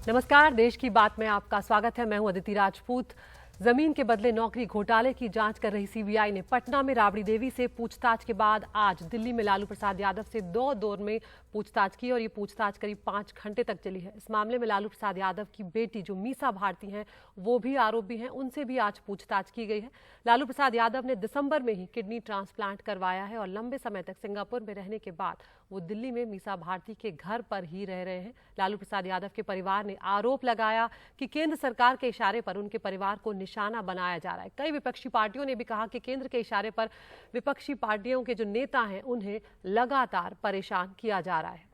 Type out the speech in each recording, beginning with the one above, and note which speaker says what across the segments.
Speaker 1: नमस्कार, देश की बात में आपका स्वागत है। मैं हूं अदिति राजपूत। जमीन के बदले नौकरी घोटाले की जांच कर रही सीबीआई ने पटना में राबड़ी देवी से पूछताछ के बाद आज दिल्ली में लालू प्रसाद यादव से 2 दौर में पूछताछ की और ये पूछताछ करीब 5 घंटे तक चली है। इस मामले में लालू प्रसाद यादव की बेटी जो मीसा भारती हैं, वो भी आरोपी हैं, उनसे भी आज पूछताछ की गई है। लालू प्रसाद यादव ने दिसंबर में ही किडनी ट्रांसप्लांट करवाया है और लंबे समय तक सिंगापुर में रहने के बाद वो दिल्ली में मीसा भारती के घर पर ही रह रहे हैं। लालू प्रसाद यादव के परिवार ने आरोप लगाया कि केंद्र सरकार के इशारे पर उनके परिवार को निशाना बनाया जा रहा है। कई विपक्षी पार्टियों ने भी कहा कि केंद्र के इशारे पर विपक्षी पार्टियों के जो नेता हैं उन्हें लगातार परेशान किया जा रहा है।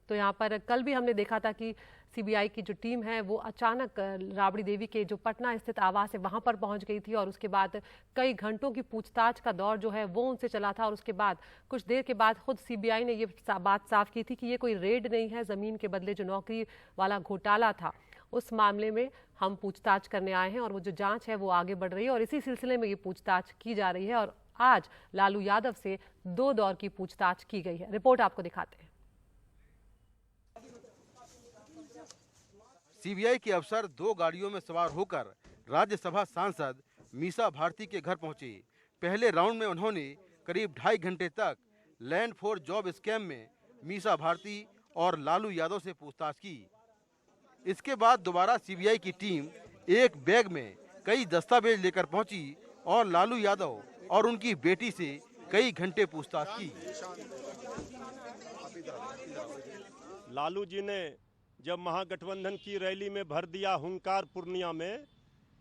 Speaker 1: तो यहाँ पर कल भी हमने देखा था कि सीबीआई की जो टीम है वो अचानक राबड़ी देवी के जो पटना स्थित आवास है वहां पर पहुंच गई थी और उसके बाद कई घंटों की पूछताछ का दौर जो है वो उनसे चला था और उसके बाद कुछ देर के बाद खुद सीबीआई ने ये बात साफ की थी कि ये कोई रेड नहीं है, जमीन के बदले जो नौकरी वाला घोटाला था उस मामले में हम पूछताछ करने आए हैं और वो जो जांच है वो आगे बढ़ रही है और इसी सिलसिले में ये पूछताछ की जा रही है। और आज लालू यादव से 2 दौर की पूछताछ की गई है। रिपोर्ट आपको दिखाते हैं।
Speaker 2: सीबीआई के अफसर 2 गाड़ियों में सवार होकर राज्यसभा सांसद मीसा भारती के घर पहुंचे। पहले राउंड में उन्होंने करीब 2.5 घंटे तक लैंड फॉर जॉब स्कैम में मीसा भारती और लालू यादव से पूछताछ की। इसके बाद दोबारा सीबीआई की टीम एक बैग में कई दस्तावेज लेकर पहुंची और लालू यादव और उनकी बेटी से कई घंटे पूछताछ की।
Speaker 3: लालू जी ने जब महागठबंधन की रैली में भर दिया हुंकार पूर्णिया में,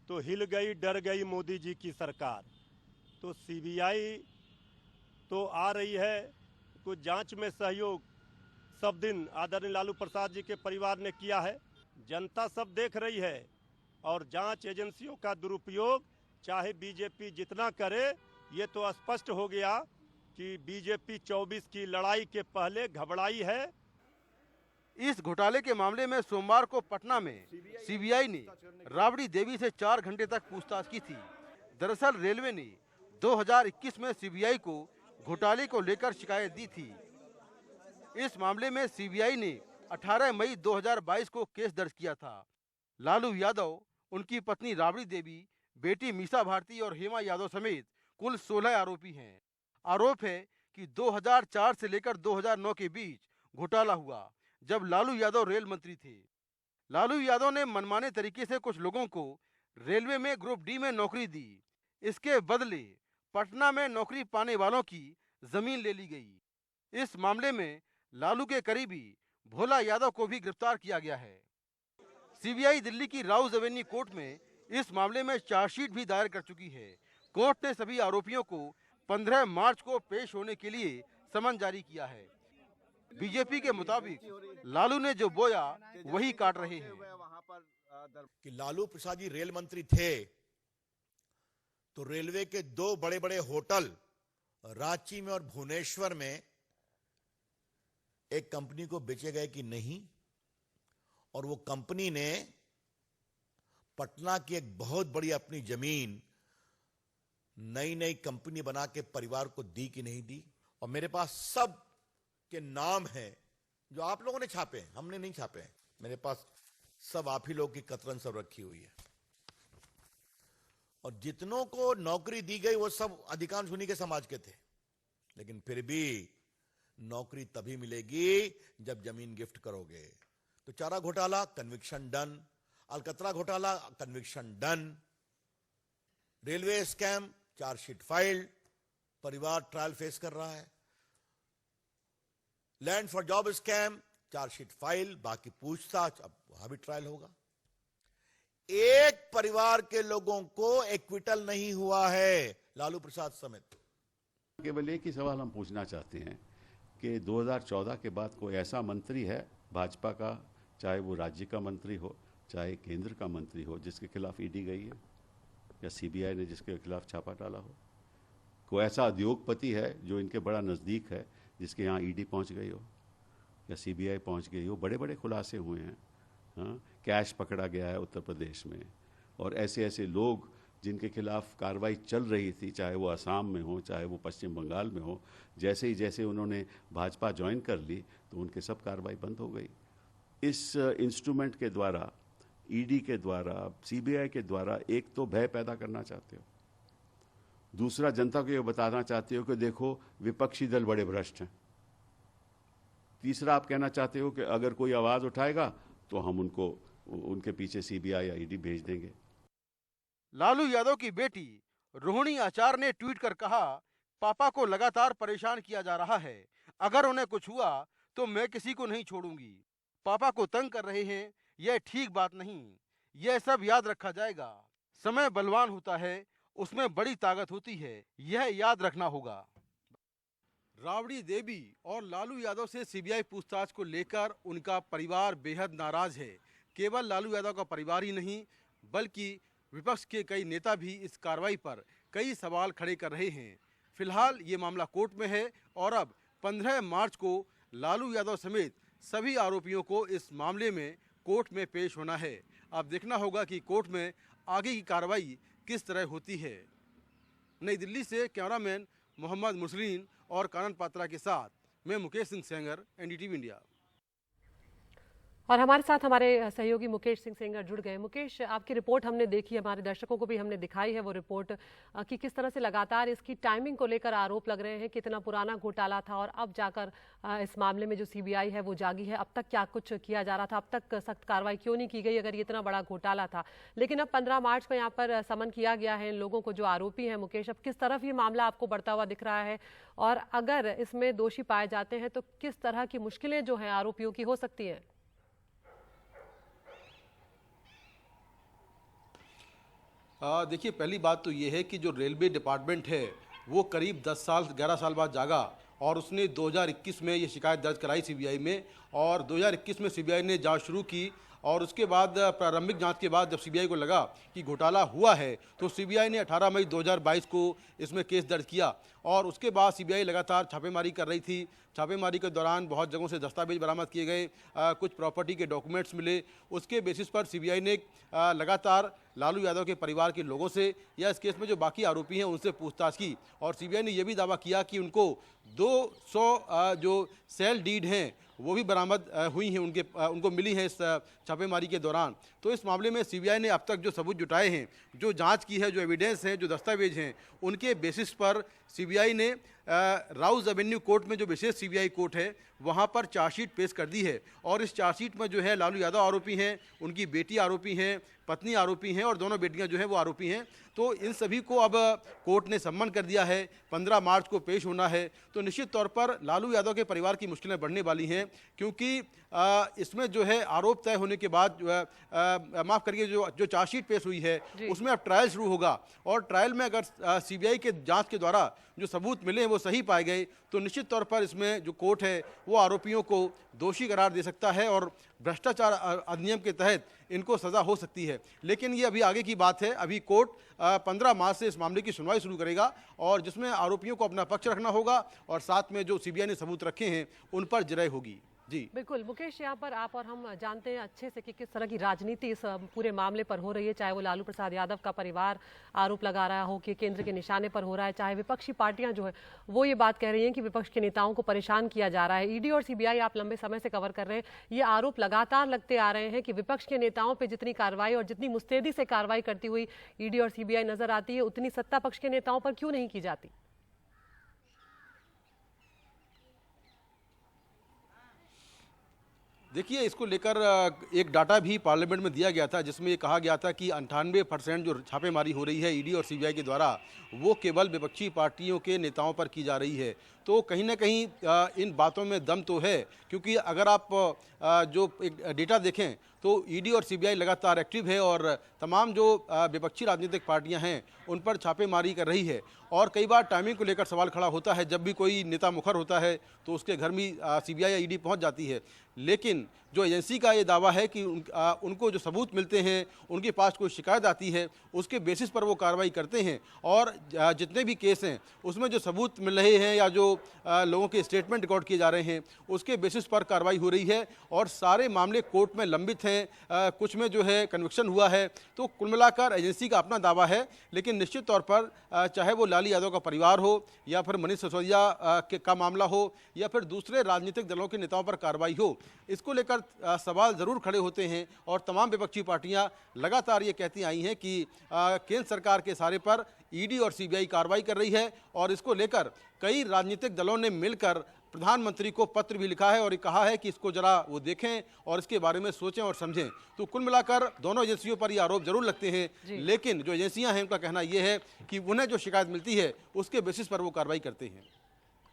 Speaker 3: तो हिल गई डर गई मोदी जी की सरकार। तो सीबीआई तो आ रही है, कुछ जांच में सहयोग सब दिन आदरणीय लालू प्रसाद जी के परिवार ने किया है। जनता सब देख रही है और जांच एजेंसियों का दुरुपयोग चाहे बीजेपी जितना करे, ये तो स्पष्ट हो गया कि बीजेपी 24 की लड़ाई के पहले घबराई है।
Speaker 2: इस घोटाले के मामले में सोमवार को पटना में सीबीआई ने राबड़ी देवी से 4 घंटे तक पूछताछ की थी। दरअसल रेलवे ने 2021 में सीबीआई को घोटाले को लेकर शिकायत दी थी। इस मामले में सीबीआई ने 18 मई 2022 को केस दर्ज किया था। लालू यादव, उनकी पत्नी राबड़ी देवी, बेटी मीसा भारती और हेमा यादव समेत कुल 16 आरोपी हैं। आरोप है कि 2004 से लेकर 2009 के बीच घोटाला हुआ, जब लालू यादव रेल मंत्री थे। लालू यादव ने मनमाने तरीके से कुछ लोगों को रेलवे में ग्रुप डी में नौकरी दी। इसके बदले पटना में नौकरी पाने वालों की जमीन ले ली गई। इस मामले में लालू के करीबी भोला यादव को भी गिरफ्तार किया गया है। सीबीआई दिल्ली की राउज एवेन्यू कोर्ट में इस मामले में चार्जशीट भी दायर कर चुकी है। कोर्ट ने सभी आरोपियों को 15 मार्च को पेश होने के लिए समन जारी किया है। बीजेपी के मुताबिक लालू ने जो बोया वही काट रहे हैं।
Speaker 4: कि लालू प्रसाद जी रेल मंत्री थे तो रेलवे के 2 बड़े बड़े होटल रांची में और भुवनेश्वर में एक कंपनी को बेचे गए कि नहीं, और वो कंपनी ने पटना की एक बहुत बड़ी अपनी जमीन नई नई कंपनी बना के परिवार को दी कि नहीं दी। और मेरे पास सब के नाम हैं जो आप लोगों ने छापे हैं, हमने नहीं छापे हैं। मेरे पास सब आप ही लोग की कतरन सब रखी हुई है। और जितनों को नौकरी दी गई वो सब अधिकांश उन्हीं के समाज के थे, लेकिन फिर भी नौकरी तभी मिलेगी जब जमीन गिफ्ट करोगे। तो चारा घोटाला कन्विक्शन डन, अलकतरा घोटाला conviction done, railway scam chargesheet filed, परिवार ट्रायल फेस कर रहा है, land for job scam chargesheet file, बाकी पूछताछ अब वहां भी ट्रायल होगा। एक परिवार के लोगों को एक्विटल नहीं हुआ है, लालू प्रसाद समेत।
Speaker 5: केवल एक ही सवाल हम पूछना चाहते हैं कि 2014 के बाद कोई ऐसा मंत्री है भाजपा का, चाहे वो राज्य का मंत्री हो चाहे केंद्र का मंत्री हो, जिसके खिलाफ ईडी गई है या सीबीआई ने जिसके खिलाफ छापा डाला हो? कोई ऐसा उद्योगपति है जो इनके बड़ा नज़दीक है जिसके यहाँ ईडी पहुँच गई हो या सीबीआई पहुँच गई हो? बड़े बड़े खुलासे हुए हैं। हाँ, कैश पकड़ा गया है उत्तर प्रदेश में, और ऐसे ऐसे लोग जिनके खिलाफ कार्रवाई चल रही थी, चाहे वो असम में हो चाहे वो पश्चिम बंगाल में हो, जैसे उन्होंने भाजपा ज्वाइन कर ली तो उनके सब कार्रवाई बंद हो गई। इस इंस्ट्रूमेंट के द्वारा, ईडी के द्वारा, सीबीआई के द्वारा एक तो भय पैदा करना चाहते हो, दूसरा जनता को ये बताना चाहते हो कि देखो विपक्षी दल बड़े भ्रष्ट हैं, तीसरा आप कहना चाहते हो कि अगर कोई आवाज उठाएगा तो हम उनके पीछे सीबीआई या ईडी भेज देंगे।
Speaker 2: लालू यादव की बेटी रोहिणी आचार ने ट्वीट कर कहा, पापा को लगातार परेशान किया जा रहा है, अगर उन्हें कुछ हुआ तो मैं किसी को नहीं छोड़ूंगी। पापा को तंग कर रहे हैं, यह ठीक बात नहीं, यह सब याद रखा जाएगा। समय बलवान होता है, उसमें बड़ी ताकत होती है, यह याद रखना होगा। राबड़ी देवी और लालू यादव से सीबीआई पूछताछ को लेकर उनका परिवार बेहद नाराज है। केवल लालू यादव का परिवार ही नहीं, बल्कि विपक्ष के कई नेता भी इस कार्रवाई पर कई सवाल खड़े कर रहे हैं। फिलहाल ये मामला कोर्ट में है और अब 15 मार्च को लालू यादव समेत सभी आरोपियों को इस मामले में कोर्ट में पेश होना है। अब देखना होगा कि कोर्ट में आगे की कार्रवाई किस तरह होती है। नई दिल्ली से कैमरामैन मोहम्मद मुसलीन और कानन पात्रा के साथ मैं मुकेश सिंह सेंगर, एनडीटीवी इंडिया।
Speaker 1: और हमारे साथ हमारे सहयोगी मुकेश सिंह सेंगर जुड़ गए। मुकेश, आपकी रिपोर्ट हमने देखी, हमारे दर्शकों को भी हमने दिखाई है वो रिपोर्ट कि किस तरह से लगातार इसकी टाइमिंग को लेकर आरोप लग रहे हैं, कितना पुराना घोटाला था और अब जाकर इस मामले में जो सीबीआई है वो जागी है। अब तक क्या कुछ किया जा रहा था, अब तक सख्त कार्रवाई क्यों नहीं की गई अगर ये इतना बड़ा घोटाला था। लेकिन अब 15 मार्च को यहाँ पर समन किया गया है इन लोगों को जो आरोपी हैं। मुकेश, अब किस तरफ ये मामला आपको बढ़ता हुआ दिख रहा है और अगर इसमें दोषी पाए जाते हैं तो किस तरह की मुश्किलें जो हैं आरोपियों की हो सकती हैं?
Speaker 2: देखिए, पहली बात तो ये है कि जो रेलवे डिपार्टमेंट है वो करीब 11 साल बाद जागा और उसने 2021 में ये शिकायत दर्ज कराई सीबीआई में और 2021 में सीबीआई ने जांच शुरू की और उसके बाद प्रारंभिक जांच के बाद जब सीबीआई को लगा कि घोटाला हुआ है तो सीबीआई ने 18 मई 2022 को इसमें केस दर्ज किया और उसके बाद सीबीआई लगातार छापेमारी कर रही थी। छापेमारी के दौरान बहुत जगहों से दस्तावेज बरामद किए गए, कुछ प्रॉपर्टी के डॉक्यूमेंट्स मिले। उसके बेसिस पर सीबीआई ने लगातार लालू यादव के परिवार के लोगों से या इस केस में जो बाकी आरोपी हैं उनसे पूछताछ की और सीबीआई ने यह भी दावा किया कि उनको 200 जो सेल डीड हैं वो भी बरामद हुई हैं, उनको मिली हैं इस छापेमारी के दौरान। तो इस मामले में सीबीआई ने अब तक जो सबूत जुटाए हैं, जो जांच की है, जो एविडेंस है, जो दस्तावेज हैं, उनके बेसिस पर सीबीआई ने राउज एवेन्यू कोर्ट में जो विशेष सीबीआई कोर्ट है वहां पर चार्जशीट पेश कर दी है और इस चार्जशीट में जो है लालू यादव आरोपी हैं, उनकी बेटी आरोपी हैं, पत्नी आरोपी हैं और दोनों बेटियां जो हैं वो आरोपी हैं। तो इन सभी को अब कोर्ट ने सम्मन कर दिया है, 15 मार्च को पेश होना है। तो निश्चित तौर पर लालू यादव के परिवार की मुश्किलें बढ़ने वाली हैं क्योंकि इसमें जो है आरोप तय होने के बाद माफ़ करिए जो चार्जशीट पेश हुई है उसमें अब ट्रायल शुरू होगा और ट्रायल में अगर सीबीआई के जांच के द्वारा जो सबूत मिले हैं वो सही पाए गए तो निश्चित तौर पर इसमें जो कोर्ट है वो आरोपियों को दोषी करार दे सकता है और भ्रष्टाचार अधिनियम के तहत इनको सज़ा हो सकती है। लेकिन ये अभी आगे की बात है। अभी कोर्ट 15 मार्च से इस मामले की सुनवाई शुरू करेगा और जिसमें आरोपियों को अपना पक्ष रखना होगा और साथ में जो सीबीआई ने सबूत रखे हैं उन पर जराई होगी। जी
Speaker 1: बिल्कुल मुकेश, यहाँ पर आप और हम जानते हैं अच्छे से कि किस तरह की राजनीति इस पूरे मामले पर हो रही है, चाहे वो लालू प्रसाद यादव का परिवार आरोप लगा रहा हो कि केंद्र के निशाने पर हो रहा है, चाहे विपक्षी पार्टियां जो है वो ये बात कह रही हैं कि विपक्ष के नेताओं को परेशान किया जा रहा है। ईडी और सीबीआई आप लंबे समय से कवर कर रहे हैं, ये आरोप लगातार लगते आ रहे हैं कि विपक्ष के नेताओं पर जितनी कार्रवाई और जितनी मुस्तैदी से कार्रवाई करती हुई ईडी और सीबीआई नजर आती है उतनी सत्ता पक्ष के नेताओं पर क्यों नहीं की जाती?
Speaker 2: देखिए, इसको लेकर एक डाटा भी पार्लियामेंट में दिया गया था जिसमें ये कहा गया था कि 98% जो छापेमारी हो रही है ईडी और सीबीआई के द्वारा वो केवल विपक्षी पार्टियों के नेताओं पर की जा रही है। तो कहीं ना कहीं इन बातों में दम तो है क्योंकि अगर आप जो एक डेटा देखें तो ईडी और सीबीआई लगातार एक्टिव है और तमाम जो विपक्षी राजनीतिक पार्टियां हैं उन पर छापेमारी कर रही है और कई बार टाइमिंग को लेकर सवाल खड़ा होता है। जब भी कोई नेता मुखर होता है तो उसके घर में सीबीआई या ईडी पहुंच जाती है, लेकिन जो एजेंसी का ये दावा है कि उनको जो सबूत मिलते हैं, उनके पास कोई शिकायत आती है, उसके बेसिस पर वो कार्रवाई करते हैं और जितने भी केस हैं उसमें जो सबूत मिल रहे हैं या जो लोगों के स्टेटमेंट रिकॉर्ड किए जा रहे हैं उसके बेसिस पर कार्रवाई हो रही है और सारे मामले कोर्ट में लंबित हैं, कुछ में जो है कन्विक्शन हुआ है। तो कुल मिलाकर एजेंसी का अपना दावा है, लेकिन निश्चित तौर पर चाहे वो लालू यादव का परिवार हो या फिर मनीष सिसोदिया का मामला हो या फिर दूसरे राजनीतिक दलों के नेताओं पर कार्रवाई हो, इसको लेकर सवाल ज़रूर खड़े होते हैं और तमाम विपक्षी पार्टियां लगातार ये कहती आई हैं कि केंद्र सरकार के इशारे पर ईडी और सीबीआई कार्रवाई कर रही है और इसको लेकर कई राजनीतिक दलों ने मिलकर प्रधानमंत्री को पत्र भी लिखा है और ये कहा है कि इसको जरा वो देखें और इसके बारे में सोचें और समझें। तो कुल मिलाकर दोनों एजेंसियों पर ये आरोप जरूर लगते हैं, लेकिन जो एजेंसियां हैं उनका कहना यह है कि उन्हें जो शिकायत मिलती है उसके बेसिस पर वो कार्रवाई करते हैं।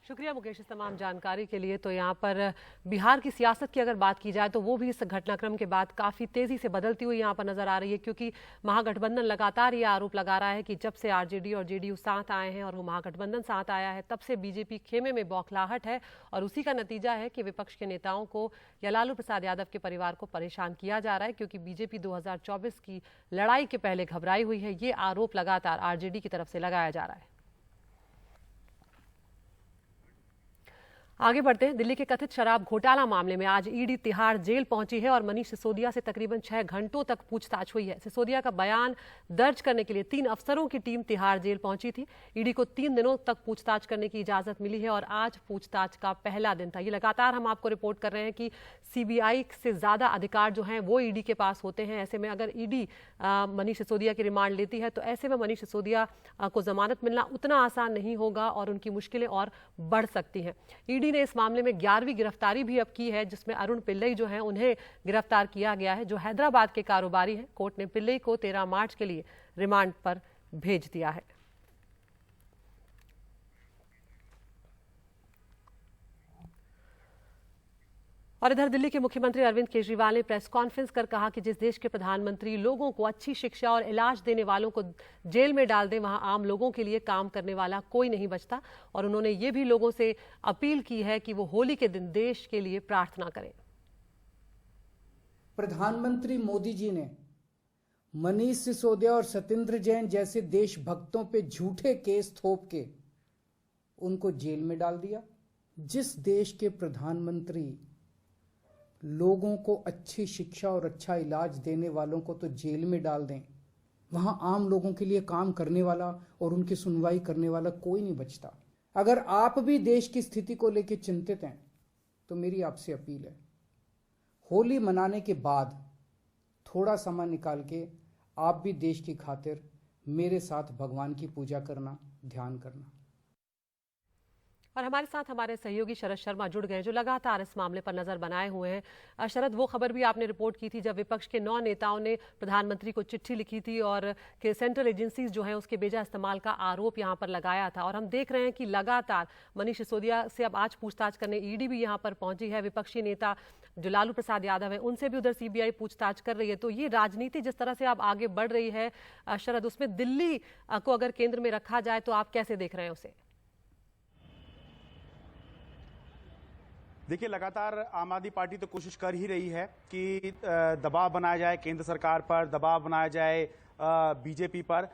Speaker 1: शुक्रिया मुकेश इस तमाम जानकारी के लिए। तो यहाँ पर बिहार की सियासत की अगर बात की जाए तो वो भी इस घटनाक्रम के बाद काफ़ी तेज़ी से बदलती हुई यहाँ पर नजर आ रही है, क्योंकि महागठबंधन लगातार ये आरोप लगा रहा है कि जब से आरजेडी और जेडीयू साथ आए हैं और वो महागठबंधन साथ आया है, तब से बीजेपी खेमे में बौखलाहट है और उसी का नतीजा है कि विपक्ष के नेताओं को या लालू प्रसाद यादव के परिवार को परेशान किया जा रहा है, क्योंकि बीजेपी 2024 की लड़ाई के पहले घबराई हुई है। ये आरोप लगातार आरजेडी की तरफ से लगाया जा रहा है। आगे बढ़ते हैं। दिल्ली के कथित शराब घोटाला मामले में आज ईडी तिहाड़ जेल पहुंची है और मनीष सिसोदिया से तकरीबन 6 घंटों तक पूछताछ हुई है। सिसोदिया का बयान दर्ज करने के लिए 3 अफसरों की टीम तिहाड़ जेल पहुंची थी। ईडी को 3 दिनों तक पूछताछ करने की इजाजत मिली है और आज पूछताछ का पहला दिन था। ये लगातार हम आपको रिपोर्ट कर रहे हैं कि सीबीआई से ज्यादा अधिकार जो हैं वो ईडी के पास होते हैं। ऐसे में अगर ईडी मनीष सिसोदिया की रिमांड लेती है तो ऐसे में मनीष सिसोदिया को जमानत मिलना उतना आसान नहीं होगा और उनकी मुश्किलें और बढ़ सकती हैं। ईडी ने इस मामले में 11वीं गिरफ्तारी भी अब की है, जिसमें अरुण पिल्लई जो हैं उन्हें गिरफ्तार किया गया है, जो हैदराबाद के कारोबारी हैं। कोर्ट ने पिल्लई को 13 मार्च के लिए रिमांड पर भेज दिया है। और इधर दिल्ली के मुख्यमंत्री अरविंद केजरीवाल ने प्रेस कॉन्फ्रेंस कर कहा कि जिस देश के प्रधानमंत्री लोगों को अच्छी शिक्षा और इलाज देने वालों को जेल में डाल दें, वहां आम लोगों के लिए काम करने वाला कोई नहीं बचता। और उन्होंने ये भी लोगों से अपील की है कि वो होली के दिन देश के लिए प्रार्थना करें।
Speaker 6: प्रधानमंत्री मोदी जी ने मनीष सिसोदिया और सत्येंद्र जैन जैसे देशभक्तों पे झूठे केस थोप के उनको जेल में डाल दिया। जिस देश के प्रधानमंत्री लोगों को अच्छी शिक्षा और अच्छा इलाज देने वालों को तो जेल में डाल दें, वहां आम लोगों के लिए काम करने वाला और उनकी सुनवाई करने वाला कोई नहीं बचता। अगर आप भी देश की स्थिति को लेकर चिंतित हैं तो मेरी आपसे अपील है, होली मनाने के बाद थोड़ा समय निकाल के आप भी देश की खातिर मेरे साथ भगवान की पूजा करना, ध्यान करना।
Speaker 1: और हमारे साथ हमारे सहयोगी शरद शर्मा जुड़ गए जो लगातार इस मामले पर नजर बनाए हुए हैं। शरद, वो खबर भी आपने रिपोर्ट की थी जब विपक्ष के 9 नेताओं ने प्रधानमंत्री को चिट्ठी लिखी थी और कि सेंट्रल एजेंसीज जो हैं उसके बेजा इस्तेमाल का आरोप यहां पर लगाया था। और हम देख रहे हैं कि लगातार मनीष सिसोदिया से अब आज पूछताछ करने ईडी भी यहां पर पहुंची है। विपक्षी नेता जो लालू प्रसाद यादव है उनसे भी उधर सीबीआई पूछताछ कर रही है। तो ये राजनीति जिस तरह से अब आगे बढ़ रही है शरद, उसमें दिल्ली को अगर केंद्र में रखा जाए तो आप कैसे देख रहे हैं उसे?
Speaker 7: देखिए, लगातार आम आदमी पार्टी तो कोशिश कर ही रही है कि दबाव बनाया जाए केंद्र सरकार पर, दबाव बनाया जाए बीजेपी पर।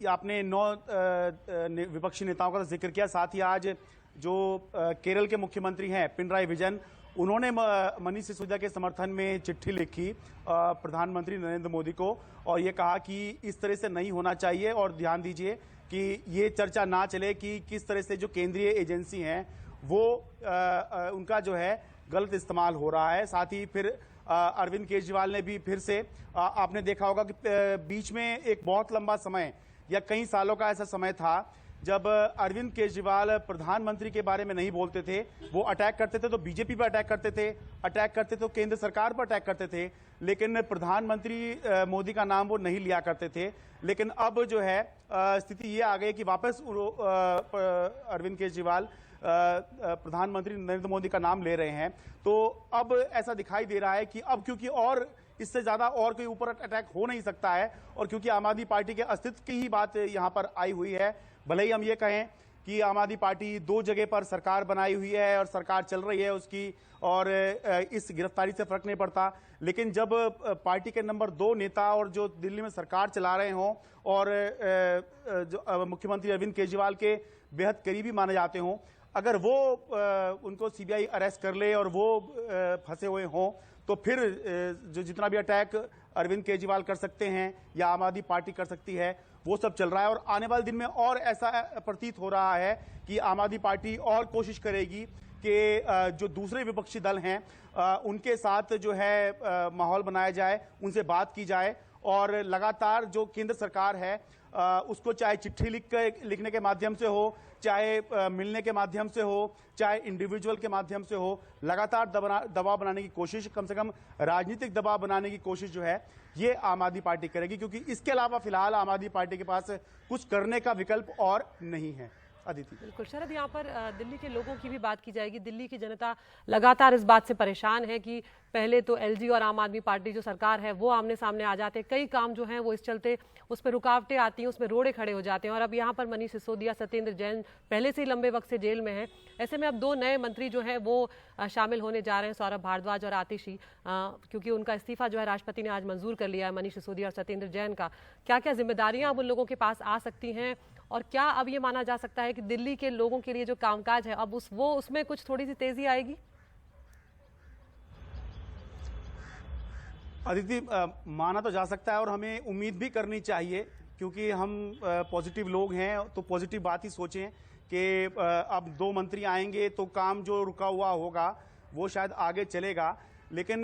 Speaker 7: आपने 9 विपक्षी नेताओं का जिक्र किया, साथ ही आज जो केरल के मुख्यमंत्री हैं पिनराई विजयन, उन्होंने मनीष सिसोदिया के समर्थन में चिट्ठी लिखी प्रधानमंत्री नरेंद्र मोदी को और ये कहा कि इस तरह से नहीं होना चाहिए और ध्यान दीजिए कि ये चर्चा ना चले कि किस तरह से जो केंद्रीय एजेंसी हैं वो उनका जो है गलत इस्तेमाल हो रहा है। साथ ही फिर अरविंद केजरीवाल ने भी फिर से आपने देखा होगा कि बीच में एक बहुत लंबा समय या कई सालों का ऐसा समय था जब अरविंद केजरीवाल प्रधानमंत्री के बारे में नहीं बोलते थे, वो अटैक करते थे तो बीजेपी पर अटैक करते तो केंद्र सरकार पर अटैक करते थे, लेकिन प्रधानमंत्री मोदी का नाम वो नहीं लिया करते थे। लेकिन अब जो है स्थिति ये आ गई कि वापस अरविंद केजरीवाल प्रधानमंत्री नरेंद्र मोदी का नाम ले रहे हैं। तो अब ऐसा दिखाई दे रहा है कि अब क्योंकि और इससे ज्यादा और कोई ऊपर अटैक हो नहीं सकता है और क्योंकि आम आदमी पार्टी के अस्तित्व की ही बात यहां पर आई हुई है, भले ही हम ये कहें कि आम आदमी पार्टी 2 जगह पर सरकार बनाई हुई है और सरकार चल रही है उसकी और इस गिरफ्तारी से फर्क नहीं पड़ता, लेकिन जब पार्टी के नंबर 2 नेता और जो दिल्ली में सरकार चला रहे हों और जो मुख्यमंत्री अरविंद केजरीवाल के बेहद करीबी माने जाते हों, अगर वो उनको सीबीआई अरेस्ट कर ले और वो फंसे हुए हों तो फिर जो जितना भी अटैक अरविंद केजरीवाल कर सकते हैं या आम आदमी पार्टी कर सकती है वो सब चल रहा है। और आने वाले दिन में और ऐसा प्रतीत हो रहा है कि आम आदमी पार्टी और कोशिश करेगी कि जो दूसरे विपक्षी दल हैं उनके साथ जो है माहौल बनाया जाए, उनसे बात की जाए और लगातार जो केंद्र सरकार है उसको चाहे चिट्ठी लिखने के माध्यम से हो, चाहे मिलने के माध्यम से हो, चाहे इंडिविजुअल के माध्यम से हो, लगातार दबाव बनाने की कोशिश, कम से कम राजनीतिक दबाव बनाने की कोशिश जो है ये आम आदमी पार्टी करेगी, क्योंकि इसके अलावा फिलहाल आम आदमी पार्टी के पास कुछ करने का विकल्प और नहीं है। अदिति।
Speaker 1: बिल्कुल शरद, यहाँ पर दिल्ली के लोगों की भी बात की जाएगी। दिल्ली की जनता लगातार इस बात से परेशान है कि पहले तो एलजी और आम आदमी पार्टी जो सरकार है वो आमने सामने आ जाते हैं, कई काम जो हैं वो इस चलते उस पर रुकावटें आती हैं, उसमें रोड़े खड़े हो जाते हैं। और अब यहाँ पर मनीष सिसोदिया, सत्येंद्र जैन पहले से ही लंबे वक्त से जेल में हैं। ऐसे में अब 2 नए मंत्री जो हैं वो शामिल होने जा रहे हैं, सौरभ भारद्वाज और आतिशी, क्योंकि उनका इस्तीफा जो है राष्ट्रपति ने आज मंजूर कर लिया है मनीष सिसोदिया और सत्येंद्र जैन का। क्या क्या जिम्मेदारियां अब उन लोगों के पास आ सकती हैं, और क्या अब ये माना जा सकता है कि दिल्ली के लोगों के लिए जो कामकाज है अब उसमें कुछ थोड़ी सी तेजी आएगी?
Speaker 7: अदिति, माना तो जा सकता है और हमें उम्मीद भी करनी चाहिए, क्योंकि हम पॉजिटिव लोग हैं तो पॉजिटिव बात ही सोचें कि अब 2 मंत्री आएंगे तो काम जो रुका हुआ होगा वो शायद आगे चलेगा। लेकिन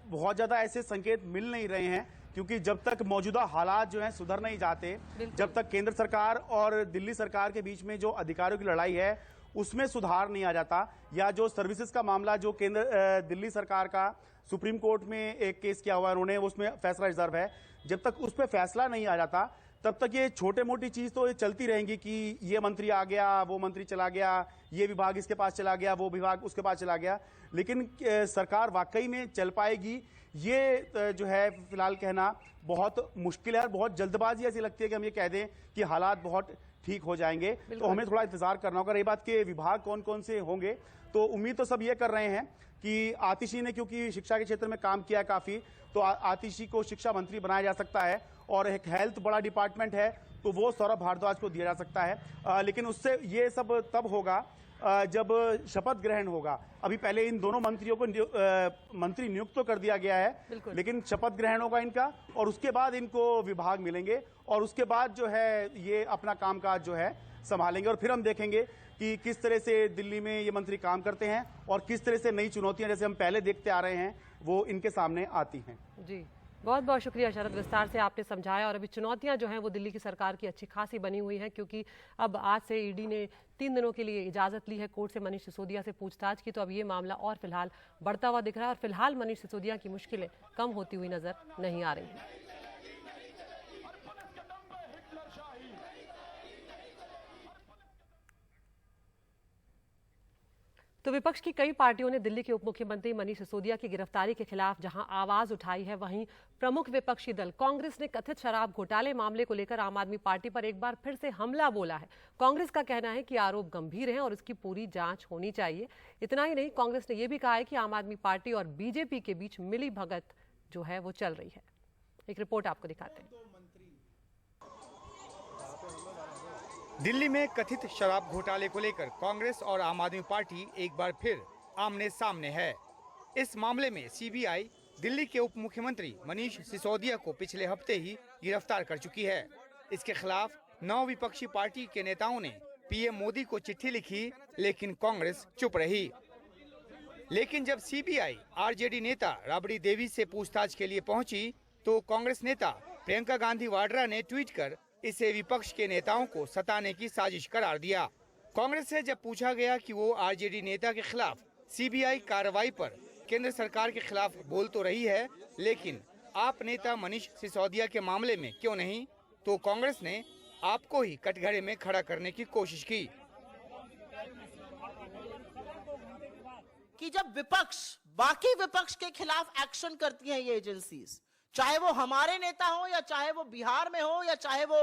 Speaker 7: बहुत ज़्यादा ऐसे संकेत मिल नहीं रहे हैं, क्योंकि जब तक मौजूदा हालात जो हैं सुधर नहीं जाते, जब तक केंद्र सरकार और दिल्ली सरकार के बीच में जो अधिकारियों की लड़ाई है उसमें सुधार नहीं आ जाता, या जो सर्विसेज का मामला जो दिल्ली सरकार का सुप्रीम कोर्ट में एक केस किया हुआ है उन्होंने, उसमें फैसला रिजर्व है, जब तक उस पर फैसला नहीं आ जाता तब तक ये छोटे मोटी चीज तो ये चलती रहेंगी कि ये मंत्री आ गया, वो मंत्री चला गया, ये विभाग इसके पास चला गया, वो विभाग उसके पास चला गया। लेकिन सरकार वाकई में चल पाएगी ये जो है फिलहाल कहना बहुत मुश्किल है। और बहुत जल्दबाजी ऐसी लगती है कि हम ये कह दें कि हालात बहुत ठीक हो जाएंगे, तो हमें थोड़ा इंतजार करना होगा। रही बात के विभाग कौन कौन से होंगे, तो उम्मीद तो सब ये कर रहे हैं कि आतिशी ने क्योंकि शिक्षा के क्षेत्र में काम किया काफी, तो आतिशी को शिक्षा मंत्री बनाया जा सकता है, और एक हेल्थ बड़ा डिपार्टमेंट है तो वो सौरभ भारद्वाज को दिया जा सकता है। लेकिन उससे ये सब तब होगा जब शपथ ग्रहण होगा। अभी पहले इन दोनों मंत्रियों को मंत्री नियुक्त तो कर दिया गया है, लेकिन शपथ ग्रहण होगा इनका, और उसके बाद इनको विभाग मिलेंगे, और उसके बाद जो है ये अपना कामकाज जो है संभालेंगे। और फिर हम देखेंगे कि किस तरह से दिल्ली में ये मंत्री काम करते हैं और किस तरह से नई चुनौतियां जैसे हम पहले देखते आ रहे हैं वो इनके सामने आती हैं।
Speaker 1: जी, बहुत बहुत शुक्रिया शरद, विस्तार से आपने समझाया। और अभी चुनौतियां जो हैं वो दिल्ली की सरकार की अच्छी खासी बनी हुई हैं, क्योंकि अब आज से ईडी ने 3 दिनों के लिए इजाजत ली है कोर्ट से मनीष सिसोदिया से पूछताछ की। तो अब ये मामला और फिलहाल बढ़ता हुआ दिख रहा है, और फिलहाल मनीष सिसोदिया की मुश्किलें कम होती हुई नजर नहीं आ रही हैं। तो विपक्ष की कई पार्टियों ने दिल्ली के उप मुख्यमंत्री मनीष सिसोदिया की गिरफ्तारी के खिलाफ जहां आवाज उठाई है, वहीं प्रमुख विपक्षी दल कांग्रेस ने कथित शराब घोटाले मामले को लेकर आम आदमी पार्टी पर एक बार फिर से हमला बोला है। कांग्रेस का कहना है कि आरोप गंभीर हैं और इसकी पूरी जांच होनी चाहिए। इतना ही नहीं, कांग्रेस ने यह भी कहा है कि आम आदमी पार्टी और बीजेपी के बीच मिली भगत जो है वो चल रही है। एक रिपोर्ट आपको दिखाते हैं।
Speaker 8: दिल्ली में कथित शराब घोटाले को लेकर कांग्रेस और आम आदमी पार्टी एक बार फिर आमने सामने है। इस मामले में सीबीआई दिल्ली के उप मुख्यमंत्री मनीष सिसोदिया को पिछले हफ्ते ही गिरफ्तार कर चुकी है। इसके खिलाफ 9 विपक्षी पार्टी के नेताओं ने पीएम मोदी को चिट्ठी लिखी, लेकिन कांग्रेस चुप रही। लेकिन जब सीबीआई आरजेडी नेता राबड़ी देवी से पूछताछ के लिए पहुंची, तो कांग्रेस नेता प्रियंका गांधी वाड्रा ने ट्वीट कर इसे विपक्ष के नेताओं को सताने की साजिश करार दिया। कांग्रेस से जब पूछा गया कि वो आरजेडी नेता के खिलाफ सीबीआई कार्रवाई पर केंद्र सरकार के खिलाफ बोल तो रही है, लेकिन आप नेता मनीष सिसोदिया के मामले में क्यों नहीं, तो कांग्रेस ने आपको ही कटघरे में खड़ा करने की कोशिश की।
Speaker 9: कि जब विपक्ष बाकी विपक्ष के खिलाफ एक्शन करती हैं ये एजेंसीज, चाहे वो हमारे नेता हो या चाहे वो बिहार में हो या चाहे वो